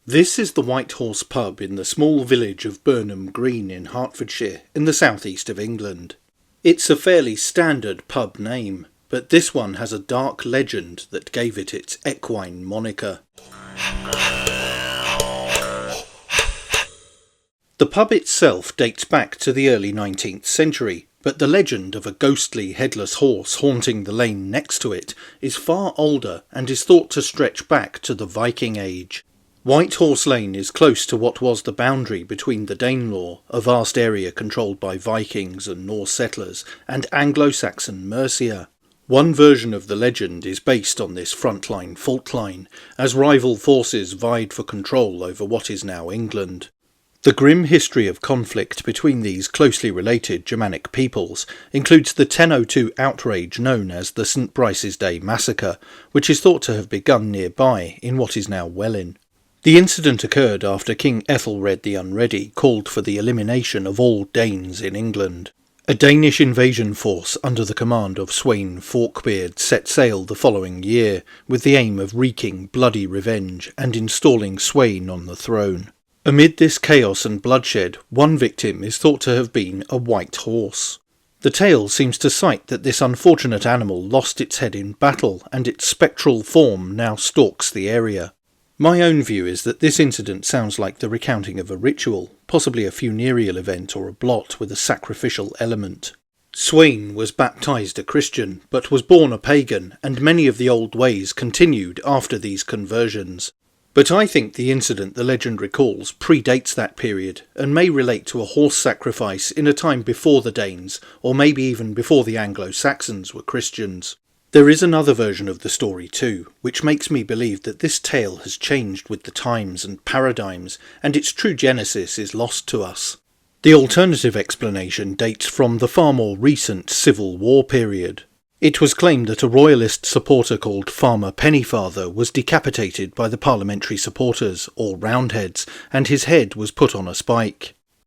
This is the White Horse pub in the small village of Burnham Green in Hertfordshire, in the southeast of England. It's a fairly standard pub name, but this one has a dark legend that gave it its equine moniker. The pub itself dates back to the early 19th century, but the legend of a ghostly headless horse haunting the lane next to it is far older and is thought to stretch back to the Viking Age. White Horse Lane is close to what was the boundary between the Danelaw, a vast area controlled by Vikings and Norse settlers, and Anglo-Saxon Mercia. One version of the legend is based on this frontline fault line, as rival forces vied for control over what is now England. The grim history of conflict between these closely related Germanic peoples includes the 1002 outrage known as the St. Brice's Day Massacre, which is thought to have begun nearby in what is now Welwyn. The incident occurred after King Ethelred the Unready called for the elimination of all Danes in England. A Danish invasion force under the command of Sweyn Forkbeard set sail the following year, with the aim of wreaking bloody revenge and installing Sweyn on the throne. Amid this chaos and bloodshed, one victim is thought to have been a white horse. The tale seems to cite that this unfortunate animal lost its head in battle, and its spectral form now stalks the area. My own view is that this incident sounds like the recounting of a ritual, possibly a funereal event or a blot with a sacrificial element. Sweyn was baptised a Christian, but was born a pagan, and many of the old ways continued after these conversions. But I think the incident the legend recalls predates that period, and may relate to a horse sacrifice in a time before the Danes, or maybe even before the Anglo-Saxons were Christians. There is another version of the story too, which makes me believe that this tale has changed with the times and paradigms, and its true genesis is lost to us. The alternative explanation dates from the far more recent Civil War period. It was claimed that a royalist supporter called Farmer Pennyfather was decapitated by the parliamentary supporters, or Roundheads, and his head was put on a spike.